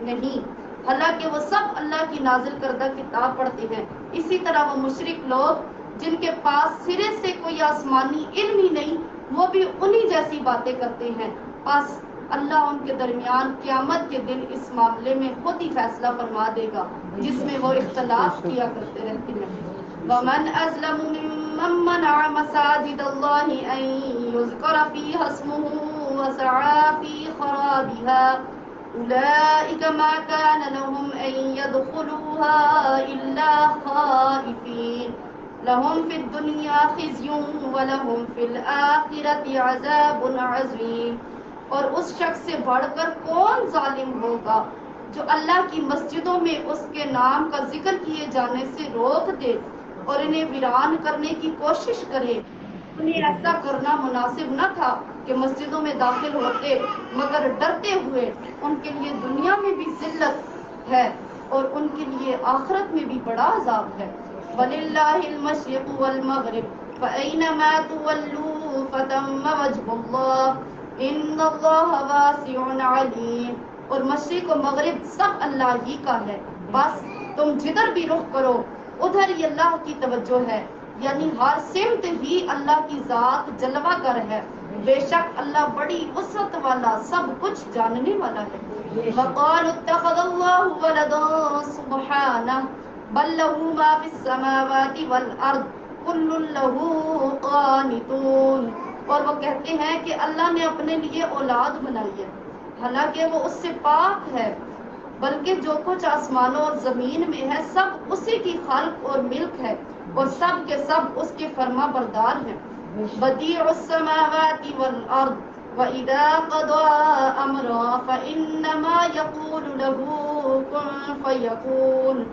نہیں حالانکہ وہ سب اللہ کی نازل کردہ کتاب پڑھتے ہیں. اسی طرح وہ مشرک لوگ جن کے پاس سرے سے کوئی آسمانی علم ہی نہیں وہ بھی انہی جیسی باتیں کرتے ہیں. بس اللہ ان کے درمیان قیامت کے دن اس معاملے میں خود ہی فیصلہ فرما دے گا جس میں وہ اختلاف کیا کرتے رہتے ہیں. وَمَنْ أَظْلَمُ مِمَّن مَّنَعَ مَسَاجِدَ اللَّهِ أَن يُذْكَرَ فِيهَا اسْمُهُ وَسَعَىٰ فِي خَرَابِهَا أُولَٰئِكَ مَا كَانَ لَهُمْ أَن يَدْخُلُوهَا إِلَّا خَائِفِينَ لَهُمْ فِي الدُّنْيَا خِزْيٌ وَلَهُمْ فِي الْآخِرَةِ عَذَابٌ عَظِيمٌ. اور اس شخص سے بڑھ کر کون ظالم ہوگا جو اللہ کی مسجدوں میں اس کے نام کا ذکر کیے جانے سے روک دے اور انہیں ویران کرنے کی کوشش کرے انہیں ایسا کرنا مناسب نہ تھا کہ مسجدوں میں داخل ہوتے مگر ڈرتے ہوئے، ان کے لیے دنیا میں بھی ذلت ہے اور ان کے لیے آخرت میں بھی بڑا عذاب ہے۔ وَلِلَّهِ الْمَشْرِقُ وَالْمَغْرِبُ فَأَيْنَمَا تُوَلُّوا فَثَمَّ وَجْهُ اللَّهِ إِنَّ اللَّهَ وَاسِعٌ عَلِيمٌ۔ اور مشرق و مغرب سب اللہ ہی کا ہے، بس تم جدھر بھی رخ کرو ادھر ہی اللہ کی توجہ ہے، یعنی ہر سمت ہی اللہ کی ذات جلوہ گر ہے۔ بے شک اللہ بڑی وسعت والا سب کچھ جاننے والا ہے۔ وقالوا اتخذ اللہ ولدا سبحانہ بل له ما في السماوات والارض کل له قانتون۔ اور وہ کہتے ہیں کہ اللہ نے اپنے لیے اولاد بنائی ہے، حالانکہ وہ اس سے پاک ہے، بلکہ جو کچھ آسمانوں اور زمین میں ہے سب اسی کی خلق اور ملک ہے، اور سب کے سب اس کے فرما بردار ہیں۔ بدیع السماوات والارض وَإِذَا قَضَىٰ أَمْرًا فَإِنَّمَا يَقُولُ لَهُ كُن فَيَكُونُ۔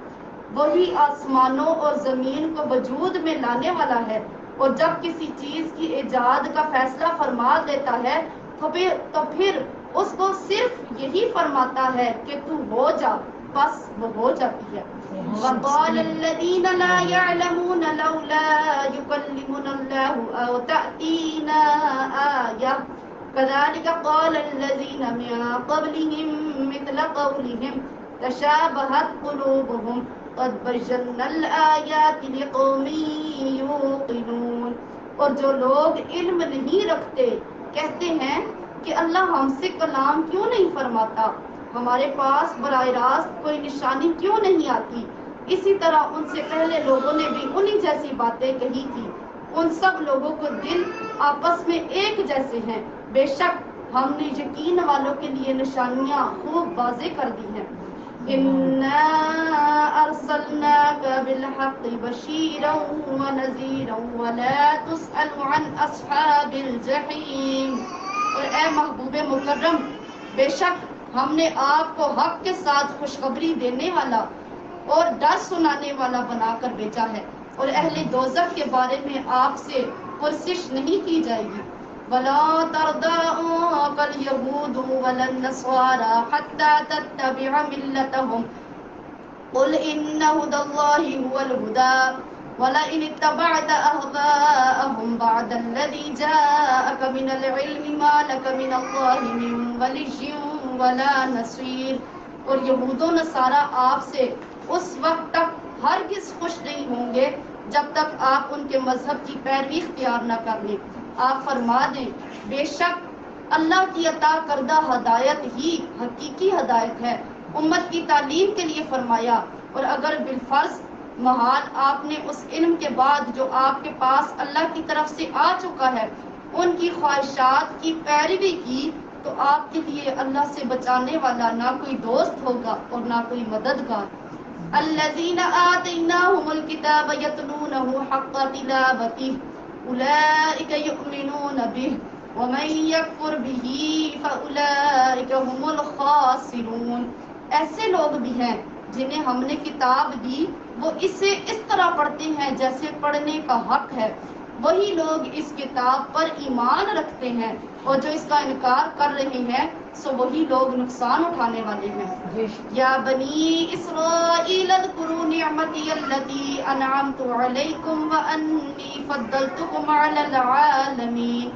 وہی آسمانوں اور زمین کو وجود میں لانے والا ہے، اور جب کسی چیز کی ایجاد کا فیصلہ فرما دیتا ہے تو پھر اس کو صرف یہی فرماتا ہے کہ تو ہو جا، بس وہ ہو جاتی ہے۔ وقال الذين لا يعلمون لولا يكلمنا الله أو تأتينا آية كذلك قال الذين من قبلهم مثل قولهم تشابهت قلوبهم قد بينا الآيات لقوم يوقنون۔ اور جو لوگ علم نہیں رکھتے کہتے ہیں کہ اللہ ہم سے کلام کیوں نہیں فرماتا، ہمارے پاس براہ راست کوئی نشانی کیوں نہیں آتی۔ اسی طرح ان سے پہلے لوگوں نے بھی انہی جیسی باتیں کہی تھی، ان سب لوگوں کو دل آپس میں ایک جیسے ہیں، بے شک ہم نے یقین والوں کے لیے نشانیاں خوب واضح کر دی ہیں۔ اِنَّا أَرْسَلْنَاكَ بِالْحَقِّ بَشِيرًا وَنَذِيرًا وَلَا تُسْأَلُ عَنْ أَصْحَابِ الْجَحِيمِ۔ اور اے محبوب مکرم، بے شک ہم نے آپ کو حق کے ساتھ خوشخبری دینے والا اور ڈر سنانے والا بنا کر بھیجا ہے، اور اہل دوزخ کے بارے میں آپ سے پرسش نہیں کی جائے گی۔ وَلَا تَرْضَىٰ عَنكَ الْيَهُودُ وَلَا النَّصَارَىٰ حَتَّىٰ تَتَّبِعَ مِلَّتَهُمْ قُلْ إِنَّ هُدَى اللَّهِ هُوَ الْهُدَىٰ وَلَئِنِ اتَّبَعْتَ أَهْوَاءَهُمْ بَعْدَ الَّذِي جَاءَكَ مِنَ الْعِلْمِ مَا لَكَ مِنَ اللَّهِ مِن وَلِيٍّ وَلَا نَصِيرٍ۔ اور یہود و نصارہ آپ سے اس وقت تک ہرگز خوش نہیں ہوں گے جب تک آپ ان کے مذہب کی پیروی اختیار نہ کر لیں۔ آپ فرما دیں بے شک اللہ کی عطا کردہ ہدایت ہی حقیقی ہدایت ہے، امت کی تعلیم کے لیے فرمایا۔ اور اگر بالفرض محال آپ نے اس علم کے بعد جو آپ کے پاس اللہ کی طرف سے آ چکا ہے ان کی خواہشات کی پیروی کی تو آپ کے لیے اللہ سے بچانے والا نہ کوئی دوست ہوگا اور نہ کوئی مددگار۔ الذین آتیناہم الکتاب یتلونہ حق تلاوتہ اولئک یؤمنون بہ ومن یکفر بہ فاولئک هم الخاسرون۔ ایسے لوگ بھی ہیں جنہیں ہم نے کتاب دی، وہ اسے اس طرح پڑھتے ہیں جیسے پڑھنے کا حق ہے، وہی لوگ اس کتاب پر ایمان رکھتے ہیں، اور جو اس کا انکار کر رہے ہیں سو وہی لوگ نقصان اٹھانے والے ہیں۔ یا بنی اسرائیل اذکروا نعمتی التی انعمت علیکم وانی فضلتکم علی العالمین۔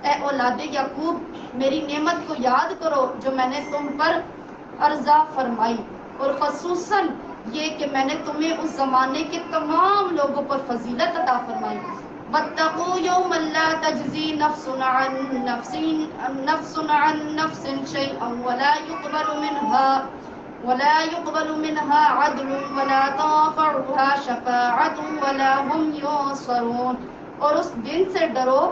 اے اولاد یعقوب، میری نعمت کو یاد کرو جو میں نے تم پر عرضہ فرمائی، اور خصوصاً یہ کہ میں نے تمہیں اس زمانے کے تمام لوگوں پر فضیلت عطا فرمائی۔ واتقوا یوما لا تجزی نفس عن نفس شیئا ولا يقبل منها عدل ولا تنفعها شفاعة ولا هم ينصرون۔ اور اس دن سے ڈرو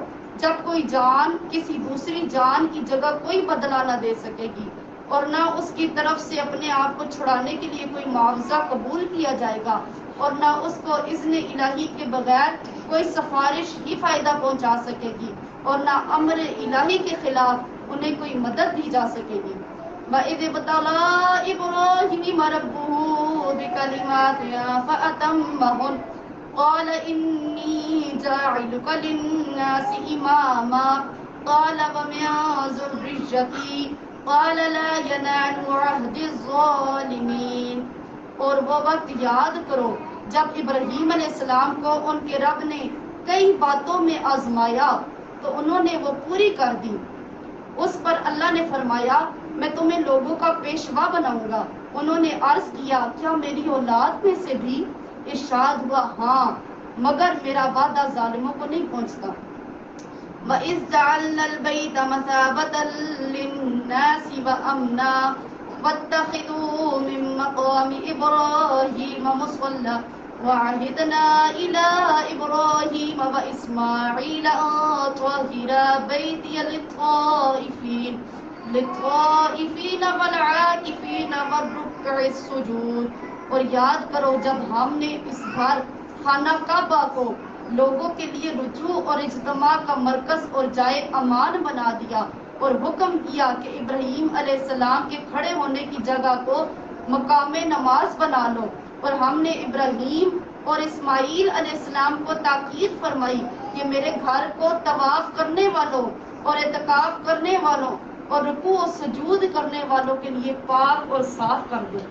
جب کوئی جان کسی دوسری جان کی جگہ کوئی بدلہ نہ دے سکے گی، اور نہ اس کی طرف سے اپنے آپ کو چھڑانے کے لیے کوئی معاوضہ قبول کیا جائے گا، اور نہ اس کو اذن الہی کے بغیر کوئی سفارش ہی فائدہ پہنچا سکے گی، اور نہ امر الہی کے خلاف انہیں کوئی مدد دی جا سکے گی۔ وَإِذِ ابْتَلَىٰ إِبْرَاهِيمَ رَبُّهُ بِكَلِمَاتٍ فَأَتَمَّهُنَّ قال إني جاعلك للناس إماما قال ومن ذريتي قال لا ينال عهد الظالمين. اور وہ وقت یاد کرو جب ابراہیم علیہ السلام کو ان کے رب نے کئی باتوں میں آزمایا تو انہوں نے وہ پوری کر دی. اس پر اللہ نے فرمایا میں تمہیں لوگوں کا پیشوا بناؤں گا. انہوں نے عرض کیا کیا میری اولاد میں سے بھی؟ ارشاد ہوا ہاں مگر میرا وعدہ ظالموں کو نہیں پہنچتا. وَإِذْ جَعَلْنَا الْبَيْتَ مَثَابَةً لِلنَّاسِ وَأَمْنًا وَاتَّخِذُوا مِن مَّقَامِ إِبْرَاهِيمَ مُصَلًّى وَعَهِدْنَا إِلَىٰ إِبْرَاهِيمَ وَإِسْمَاعِيلَ أَن طَهِّرَا بَيْتِيَ لِلطَّائِفِينَ وَالْعَاكِفِينَ وَالرُّكَّعِ السُّجُودِ. اور یاد کرو جب ہم نے اس گھر خانہ کعبہ کو لوگوں کے لیے رجوع اور اجتماع کا مرکز اور جائے امان بنا دیا اور حکم کیا کہ ابراہیم علیہ السلام کے کھڑے ہونے کی جگہ کو مقام نماز بنا لو. اور ہم نے ابراہیم اور اسماعیل علیہ السلام کو تاکید فرمائی کہ میرے گھر کو طواف کرنے والوں اور اعتکاف کرنے والوں اور رکوع و سجود کرنے والوں کے لیے پاک اور صاف کر دو.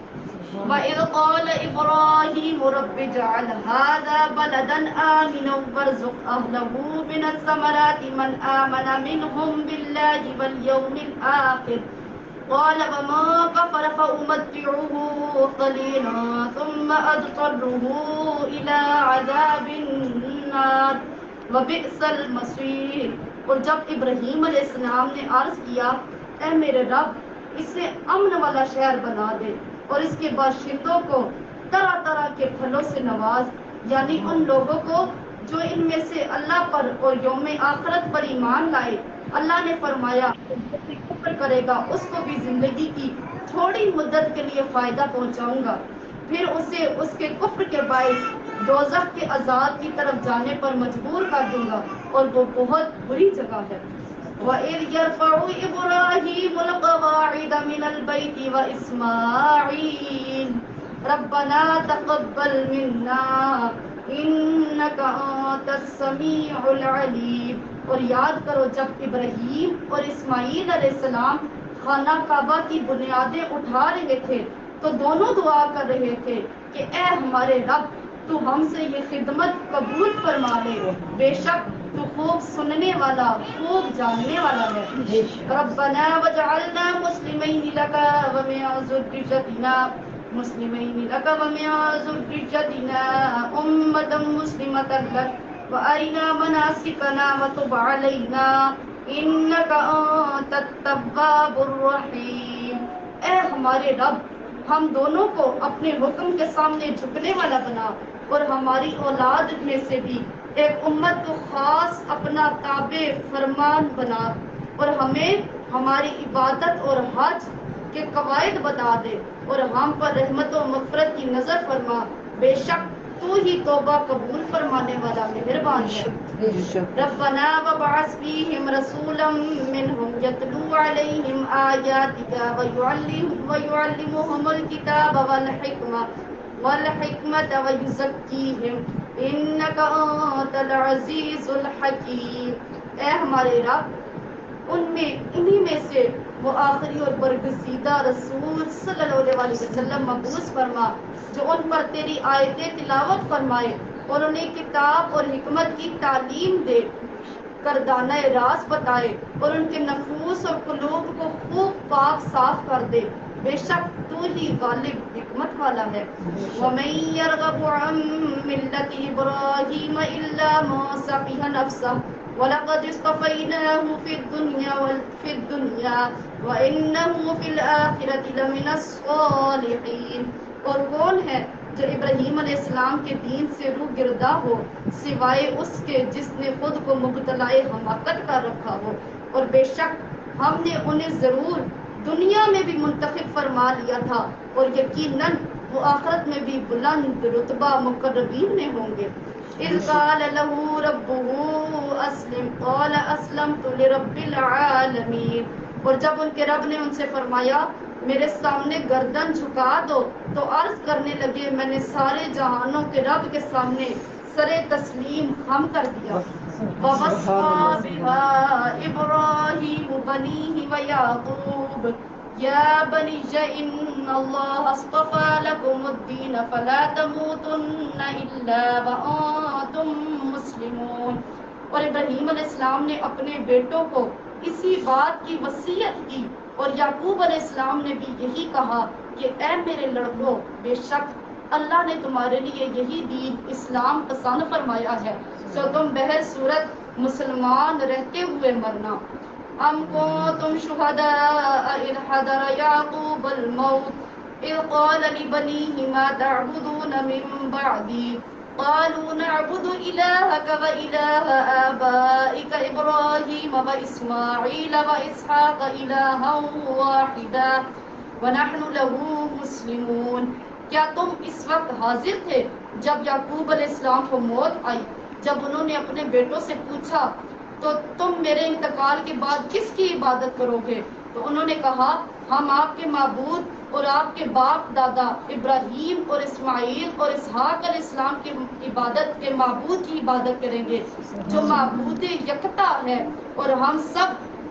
وَإِذْ قَالَ إِبْرَاهِيمُ رَبِّ اجْعَلْ هَٰذَا بَلَدًا آمِنًا وَارْزُقْ أَهْلَهُ مِنَ الثَّمَرَاتِ مَنْ آمَنَ مِنْهُم بِاللَّهِ وَالْيَوْمِ الْآخِرِ قَالَ وَمَن كَفَرَ فَأُمَتِّعُهُ قَلِيلًا ثُمَّ أَضْطَرُّهُ إِلَىٰ عَذَابِ النَّارِ وَبِئْسَ الْمَصِيرُ. اور جب ابراہیم علیہ السلام نے عرض کیا اے میرے رب اسے امن والا شہر بنا دے اور اس کے باشندوں کو طرح طرح کے پھلوں سے نواز، یعنی ان لوگوں کو جو ان میں سے اللہ پر اور یوم آخرت پر ایمان لائے. اللہ نے فرمایا جو کفر کرے گا اس کو بھی زندگی کی تھوڑی مدت کے لیے فائدہ پہنچاؤں گا، پھر اسے اس کے کفر کے باعث دوزخ کے عذاب کی طرف جانے پر مجبور کر دوں گا اور وہ بہت بری جگہ ہے. وَإِذْ يَرْفَعُ إِبْرَاهِيمُ الْقَوَاعِدَ مِنَ الْبَيْتِ وَإِسْمَاعِيلُ رَبَّنَا تَقَبَّلْ مِنَّا إِنَّكَ أَنتَ السَّمِيعُ الْعَلِيمُ. اور یاد کرو جب ابراہیم اور اسماعیل علیہ السلام خانہ کعبہ کی بنیادیں اٹھا رہے تھے تو دونوں دعا کر رہے تھے کہ اے ہمارے رب تو ہم سے یہ خدمت قبول فرما لے، بے شک تو خوب سننے والا خوب جاننے والا ہے. ربنا وجعلنا مسلمین لک ومن ذریتنا امة مسلمة لک وارنا مناسکنا وتب علینا انک انت التواب الرحیم. اے ہمارے رب ہم دونوں کو اپنے حکم کے سامنے جھکنے والا بنا اور ہماری اولاد میں سے بھی ایک امت کو خاص اپنا تابع فرمان بنا اور ہمیں ہماری عبادت اور حج کے قواعد بتا دے اور ہم پر رحمت و مغفرت کی نظر فرما، بے شک تو ہی توبہ قبول فرمانے والا مہربان ہے. ربنا وابعث فیہم رسولا منہم یتلو علیہم آیاتک ویعلمہم الکتاب والحکمت ویزکیہم انک انت العزیز الحکیم. اے ہمارے رب انہی میں سے وہ آخری اور برگزیدہ رسول صلی اللہ علیہ وسلم مبعوث فرما جو ان پر تیری آیتیں تلاوت فرمائے اور انہیں کتاب اور حکمت کی تعلیم دے کر دانہ راز بتائے اور ان کے نفوس اور قلوب کو خوب پاک صاف کر دے، بے شک تو ہی غالب حکمت والا ہے. وَمَن يَرْغَبُ عَن مِّلَّةِ إِبْرَاهِيمَ إِلَّا مَن سَفِهَ نَفْسَهُ وَلَقَدِ اصْطَفَيْنَاهُ فِي الدُّنْيَا وَإِنَّهُ فِي الْآخِرَةِ لَمِنَ الصَّالِحِينَ. اور کون ہے جو ابراہیم علیہ السلام کے دین سے روح گردہ ہو سوائے اس کے جس نے خود کو مبتلائے حماقت کر رکھا ہو، اور بے شک ہم نے انہیں ضرور دنیا میں بھی منتخب فرما لیا تھا اور یقیناً وہ آخرت میں بھی بلند رتبہ مقربین میں ہوں گے. اذ قال له ربه اسلم قال اسلمت لرب العالمین. اور جب ان کے رب نے ان سے فرمایا میرے سامنے گردن جھکا دو تو عرض کرنے لگے میں نے سارے جہانوں کے رب کے سامنے سر تسلیم خم کر دیا. وَوَصَّىٰ بِهَا إِبْرَاهِيمُ بَنِيهِ وَيَعْقُوبُ يَا بَنِيَّ إِنَّ اللَّهَ اصْطَفَىٰ لَكُمُ الدِّينَ فَلَا تَمُوتُنَّ إِلَّا وَأَنتُم مُّسْلِمُونَ. اور ابراہیم علیہ السلام نے اپنے بیٹوں کو اسی بات کی وصیت کی، اور یعقوب علیہ السلام نے بھی یہی کہا کہ اے میرے لڑکوں، بے شک اللہ نے تمہارے لیے یہی دین اسلام پسند فرمایا ہے، سو تم بہر صورت مسلمان رہتے ہوئے مرنا. ام کنتم شہداء اذ حضر یعقوب الموت اذ قال لبنیہ ما تعبدون من بعدی قالوا نعبد إلهك وإله آبائك إبراهيم وإسماعيل وإسحاق إلها واحدا ونحن له مسلمون. کیا تم اس وقت حاضر تھے جب یعقوب علیہ السلام کو موت آئی، جب انہوں نے اپنے بیٹوں سے پوچھا تو تم میرے انتقال کے بعد کس کی عبادت کرو گے؟ تو انہوں نے کہا ہم آپ کے معبود اور آپ کے باپ دادا ابراہیم اور اسماعیل اور اسحاق علیہ السلام کی عبادت کے معبود کی عبادت کریں گے جو معبود یکتا ہے، اور ہم سب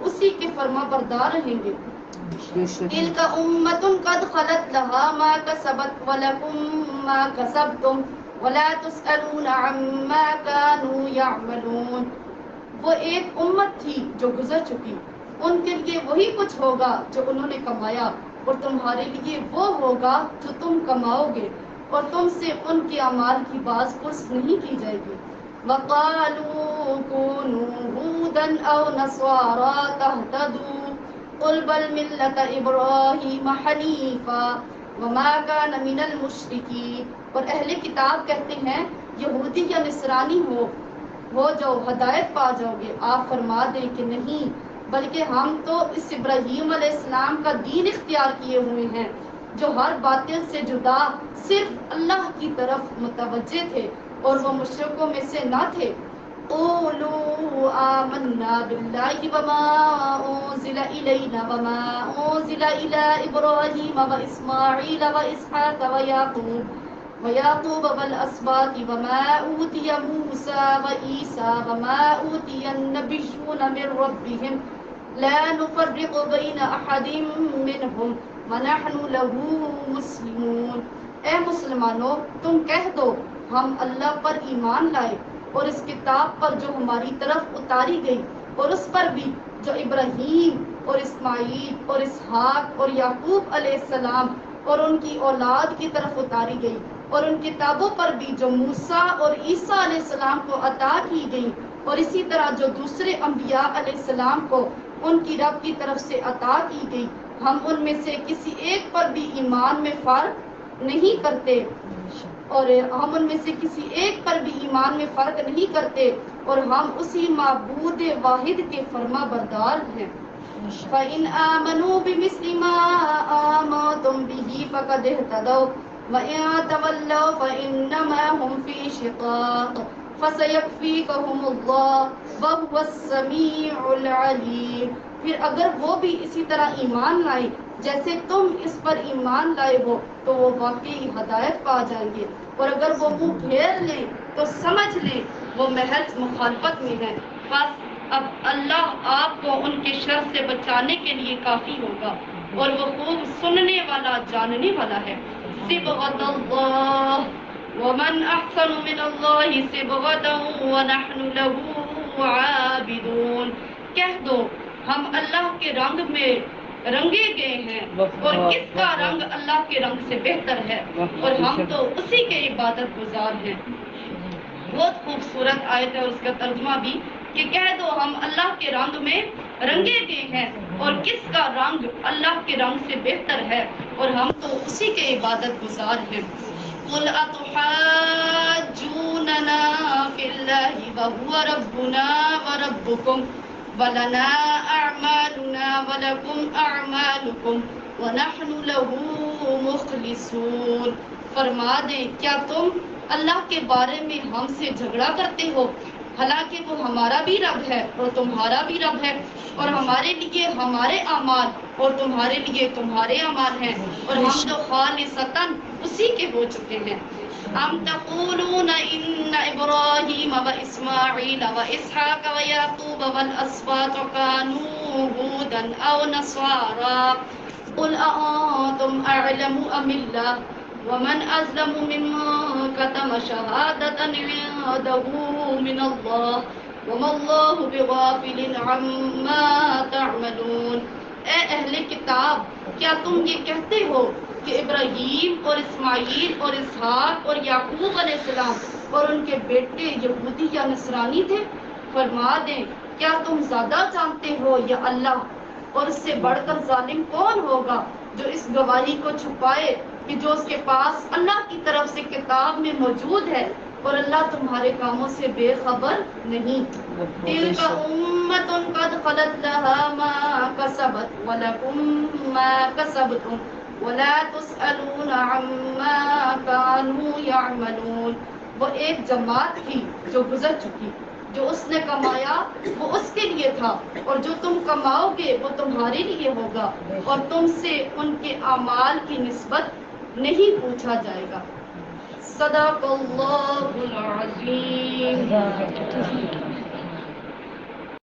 اسی کے فرما بردار رہیں گے. تلک امۃ قد خلت لها ما کسبت ولکم ما کسبتم ولا تسألون عما كانوا يعملون. وہ ایک امت تھی جو گزر چکی، ان کے لیے وہی کچھ ہوگا جو انہوں نے کمایا، اور تمہارے لیے وہ ہوگا جو تم کماؤ گے، اور تم سے ان کے اعمال کی باز پرس نہیں کی جائے گی. وَقَالُوا كُونُوا هُودًا أَوْ نَصَارَىٰ تَهْتَدُوا قُلْ بَلْ مِلَّةَ إِبْرَاهِيمَ حَنِيفًا وَمَا كَانَ مِنَ الْمُشْرِكِينَ. اور اہل کتاب کہتے ہیں یہودی یا نصرانی ہو جاؤ، ہدایت پا جاؤ گے. آپ فرما دیں کہ نہیں، بلکہ ہم تو اس ابراہیم علیہ السلام کا دین اختیار کیے ہوئے ہیں جو ہر باطل سے جدا صرف اللہ کی طرف متوجہ تھے، اور وہ مشرکوں میں سے نہ تھے. قولوا آمنا باللہ وما انزل الینا وما انزل الی ابراہیم واسماعیل واسحاق ویعقوب والاسباط وما اوتی موسیٰ وعیسیٰ وما اوتی النبیون من ربهم لا نفرق بین احد منہم ونحن له مسلمون. اے مسلمانوں، تم کہہ دو ہم اللہ پر ایمان لائے اور اس کتاب پر جو ہماری طرف اتاری گئی، اور اس پر بھی جو ابراہیم اور اسماعیل اور اسحاق اور یعقوب علیہ السلام اور ان کی اولاد کی طرف اتاری گئی، اور ان کتابوں پر بھی جو موسیٰ اور عیسیٰ علیہ السلام کو عطا کی گئی، اور اسی طرح جو دوسرے انبیاء علیہ السلام کو ان کی رب کی طرف سے عطا کی گئی. ہم ان میں سے کسی ایک پر بھی ایمان میں فرق نہیں کرتے، اور ہم ان میں سے کسی ایک پر بھی ایمان میں فرق نہیں کرتے، اور ہم اسی معبود واحد کے فرما بردار ہیں. فَإِنْ آمَنُوا بِمِثْلِ مَا آمَنْتُمْ بِهِ فَقَدِ اهْتَدَوْا وَإِنْ تَوَلَّوْا فَإِنَّمَا هُمْ فِي شِقَاقٍ فَسَيَكْفِيكَهُمُ اللَّهُ وَهُوَ السَّمِيعُ الْعَلِيمُ. پھر اگر وہ بھی اسی طرح ایمان لائیں جیسے تم اس پر ایمان لائے ہو تو وہ واقعی ہدایت پا جائیں گے، اور اگر وہ منہ پھیر لیں تو سمجھ لیں وہ محض مخالفت میں ہیں. بس اب اللہ آپ کو ان کے شر سے بچانے کے لیے کافی ہوگا، اور وہ خوب سننے والا جاننے والا ہے. صبغۃ اللہ ومن احسن من اللہ صبغۃ ونحن له عابدون. کہہ دو ہم اللہ کے رنگ میں رنگے گئے ہیں، اور کس کا رنگ اللہ کے رنگ سے بہتر ہے، اور ہم تو اسی کے عبادت گزار ہیں. بہت خوبصورت آیت ہے، اور اس کا ترجمہ بھی کہ کہہ دو ہم اللہ کے رنگ میں رنگے گئے ہیں، اور کس کا رنگ اللہ کے رنگ سے بہتر ہے، اور ہم تو اسی کے عبادت گزار ہیں. قل اتحاجوننا فی اللہ وهو ربنا وربکم وَلَنَا أَعْمَالُنَا وَلَكُمْ أَعْمَالُكُمْ وَنَحْنُ لَهُ مُخْلِصُونَ. فرما دیں کیا تم اللہ کے بارے میں ہم سے جھگڑا کرتے ہو، حالانکہ وہ ہمارا بھی رب ہے اور تمہارا بھی رب ہے، اور ہمارے لیے ہمارے اعمال اور تمہارے لیے تمہارے اعمال ہیں، اور ہم تو خالصتاً اسی کے ہو چکے ہیں. ام تقولون ان ابراہیم واسماعیل واسحاق ویعقوب والاسباط كانوا هودا او نصارا قل أأنتم أعلم أم الله ومن أظلم ممن كتم شهادة عنده من الله وما الله بغافل عما تعملون۔ اے اہل کتاب، کیا تم یہ کہتے ہو کہ ابراہیم اور اسماعیل اور اسحاق اور یعقوب علیہ السلام اور ان کے بیٹے یہودی یا نصرانی تھے؟ فرما دیں، کیا تم زیادہ جانتے ہو یا اللہ؟ اور اس سے بڑھ کر ظالم کون ہوگا جو اس گواہی کو چھپائے کہ جو اس کے پاس اللہ کی طرف سے کتاب میں موجود ہے، اور اللہ تمہارے کاموں سے بے خبر نہیں۔ تلک امۃ قد خلت لها ما کسبت ولکم ما کسبتم ولا تسألون عما كانوا يعملون۔ وہ ایک جماعت تھی جو گزر چکی، جو اس نے کمایا وہ اس کے لیے تھا، اور جو تم کماؤ گے وہ تمہارے لیے ہوگا، اور تم سے ان کے اعمال کی نسبت نہیں پوچھا جائے گا۔ صدق اللہ العظیم۔